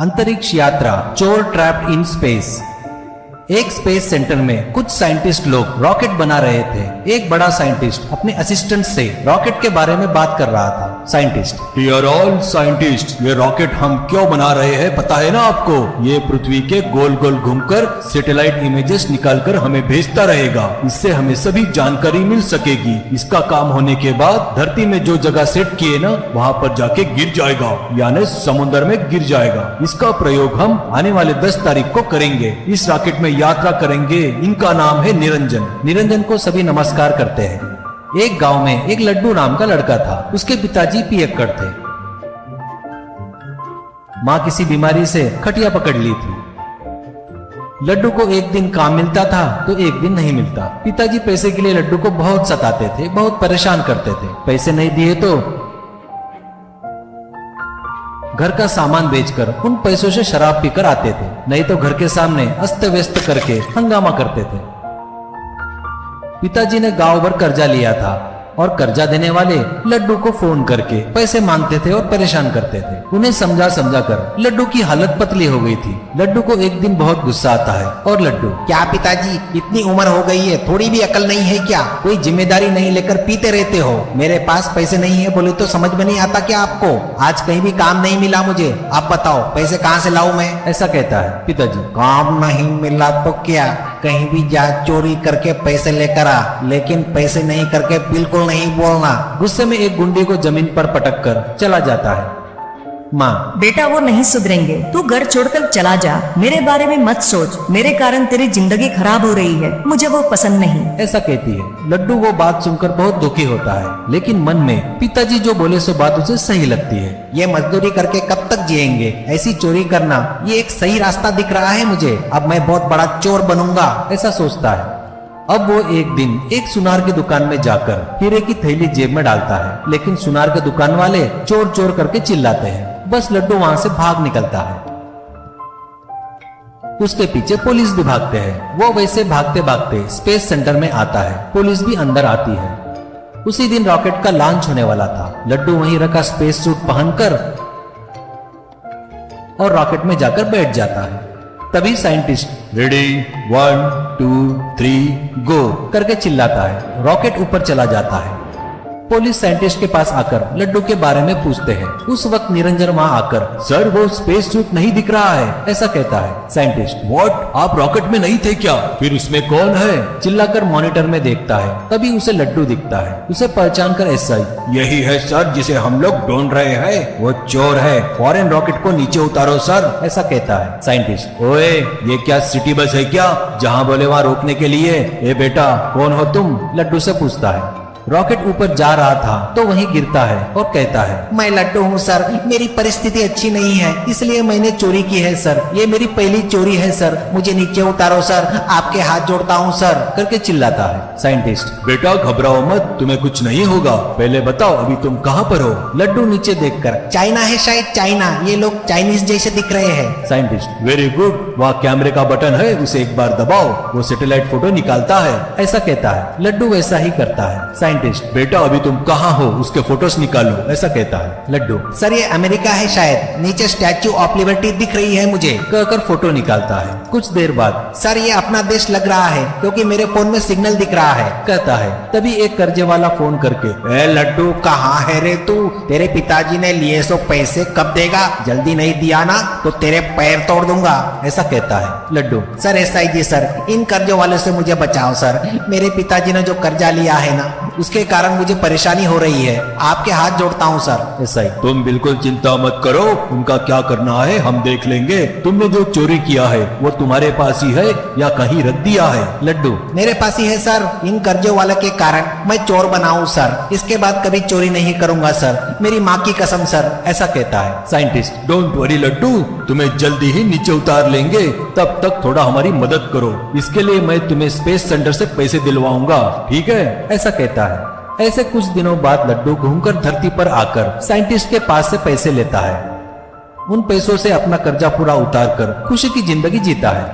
अंतरिक्ष यात्रा, चोर ट्रैप्ड इन स्पेस। एक स्पेस सेंटर में कुछ साइंटिस्ट लोग रॉकेट बना रहे थे। एक बड़ा साइंटिस्ट अपने असिस्टेंट से रॉकेट के बारे में बात कर रहा था। साइंटिस्ट, डियर ऑल साइंटिस्ट, ये रॉकेट हम क्यों बना रहे हैं पता है ना आपको? ये पृथ्वी के गोल गोल घूमकर सैटेलाइट इमेजेस निकालकर हमें भेजता रहेगा। इससे हमें सभी जानकारी मिल सकेगी। इसका काम होने के बाद धरती में जो जगह सेट किए ना, वहाँ पर जाके गिर जाएगा, यानी समुद्र में गिर जाएगा। इसका प्रयोग हम आने वाले 10 तारीख को करेंगे। इस रॉकेट में यात्रा करेंगे। इनका नाम है निरंजन। निरंजन को सभी नमस्कार करते हैं। एक गांव में एक लड्डू नाम का लड़का था। उसके पिताजी पियक्कड़ थे। माँ किसी बीमारी से खटिया पकड़ ली थी। लड्डू को एक दिन काम मिलता था तो एक दिन नहीं मिलता। पिताजी पैसे के लिए लड्डू को बहुत सताते थे, बहुत परेशान करते थे। पैसे नहीं दिए तो घर का सामान बेचकर उन पैसों से शराब पीकर आते थे, नहीं तो घर के सामने अस्त व्यस्त करके हंगामा करते थे। पिताजी ने गांव भर कर्जा लिया था और कर्जा देने वाले लड्डू को फोन करके पैसे मांगते थे और परेशान करते थे। उन्हें समझा समझा कर लड्डू की हालत पतली हो गई थी। लड्डू को एक दिन बहुत गुस्सा आता है और लड्डू, क्या पिताजी, इतनी उम्र हो गई है, थोड़ी भी अकल नहीं है क्या? कोई जिम्मेदारी नहीं लेकर पीते रहते हो। मेरे पास पैसे नहीं है बोले तो समझ में नहीं आता क्या आपको? आज कहीं भी काम नहीं मिला मुझे, आप बताओ पैसे कहाँ से लाऊं मैं? ऐसा कहता है पिताजी। काम नहीं मिला तो क्या, कहीं भी जा चोरी करके पैसे लेकर आ, लेकिन पैसे नहीं करके बिल्कुल नहीं बोलना। गुस्से में एक गुंडे को जमीन पर पटक कर चला जाता है। माँ, बेटा वो नहीं सुधरेंगे, तू घर छोड़कर चला जा। मेरे बारे में मत सोच, मेरे कारण तेरी जिंदगी खराब हो रही है, मुझे वो पसंद नहीं। ऐसा कहती है। लड्डू वो बात सुनकर बहुत दुखी होता है, लेकिन मन में पिताजी जो बोले सो बात उसे सही लगती है। ये मजदूरी करके कब तक जिएंगे? ऐसी चोरी करना ये एक सही रास्ता दिख रहा है मुझे। अब मैं बहुत बड़ा चोर बनूंगा, ऐसा सोचता है। अब वो एक दिन एक सुनार की दुकान में जाकर हीरे की थैली जेब में डालता है, लेकिन सुनार के दुकान वाले चोर चोर करके चिल्लाते हैं। बस लड्डू वहां से भाग निकलता है। उसके पीछे पुलिस भी भागते हैं। वो वैसे भागते भागते स्पेस सेंटर में आता है। पुलिस भी अंदर आती है। उसी दिन रॉकेट का लॉन्च होने वाला था। लड्डू वहीं रखा स्पेस सूट पहनकर और रॉकेट में जाकर बैठ जाता है। तभी साइंटिस्ट, रेडी 1 2 3 गो करके चिल्लाता है। रॉकेट ऊपर चला जाता है। पुलिस साइंटिस्ट के पास आकर लड्डू के बारे में पूछते हैं। उस वक्त निरंजन वहां आकर, सर वो स्पेस सूट नहीं दिख रहा है, ऐसा कहता है। साइंटिस्ट, व्हाट, आप रॉकेट में नहीं थे क्या? फिर उसमें कौन है? चिल्लाकर मॉनिटर में देखता है। तभी उसे लड्डू दिखता है। उसे पहचान कर एसआई, यही है सर जिसे हम लोग ढूंढ रहे हैं। वो चोर है, फॉरेन रॉकेट को नीचे उतारो सर, ऐसा कहता है। साइंटिस्ट, ओए ये क्या सिटी बस है क्या? जहाँ बोले वहाँ रोकने के लिए। ए बेटा कौन हो तुम? लड्डू से पूछता है। रॉकेट ऊपर जा रहा था तो वहीं गिरता है और कहता है, मैं लड्डू हूँ सर, मेरी परिस्थिति अच्छी नहीं है इसलिए मैंने चोरी की है सर। ये मेरी पहली चोरी है सर, मुझे नीचे उतारो सर, आपके हाथ जोड़ता हूँ सर, करके चिल्लाता है। साइंटिस्ट, बेटा घबराओ मत, तुम्हें कुछ नहीं होगा। पहले बताओ अभी तुम कहाँ पर हो? लड्डू नीचे देखकर, चाइना है शायद, चाइना, ये लोग चाइनीज जैसे दिख रहे हैं। साइंटिस्ट, वेरी गुड, वहाँ कैमरे का बटन है, उसे एक बार दबाओ, वो सैटेलाइट फोटो निकालता है, ऐसा कहता है। लड्डू वैसा ही करता है। साइंटिस्ट, बेटा अभी तुम कहाँ हो, उसके फोटोज निकालो, ऐसा कहता है। लड्डू, सर ये अमेरिका है शायद, नीचे स्टैच्यू ऑफ लिबर्टी दिख रही है मुझे, कहकर फोटो निकालता है। कुछ देर बाद, सर ये अपना देश लग रहा है क्योंकि मेरे फोन में सिग्नल दिख रहा है, कहता है। तभी एक कर्जे वाला फोन करके, ए लड्डू कहाँ है रे तू? तेरे पिताजी ने लिए सो पैसे कब देगा? जल्दी नहीं दिया ना तो तेरे पैर तोड़ दूंगा, ऐसा कहता है। लड्डू, सर एसआई जी सर, इन कर्जों वालों से मुझे बचाओ सर। मेरे पिताजी ने जो कर्जा लिया है ना, उसके कारण मुझे परेशानी हो रही है, आपके हाथ जोड़ता हूँ सर। एसआई, तुम बिल्कुल चिंता मत करो, उनका क्या करना है हम देख लेंगे। तुमने जो चोरी किया है वो तुम्हारे पास ही है या कहीं रख दिया है? लड्डू, मेरे पास ही है सर, इन कर्जों वाले के कारण मैं चोर बना हूँ सर, इसके बाद कभी चोरी नहीं करूंगा सर, मेरी माँ की कसम सर, ऐसा कहता है। साइंटिस्ट, डोंट वरी लड्डू, तुम्हें जल्दी ही नीचे उतार लेंगे, तब तक थोड़ा हमारी मदद करो, इसके लिए मैं तुम्हें स्पेस सेंटर से पैसे दिलवाऊंगा, ठीक है? ऐसा कहता है। ऐसे कुछ दिनों बाद लड्डू घूमकर धरती पर आकर साइंटिस्ट के पास से पैसे लेता है। उन पैसों से अपना कर्जा पूरा उतार कर खुशी की जिंदगी जीता है।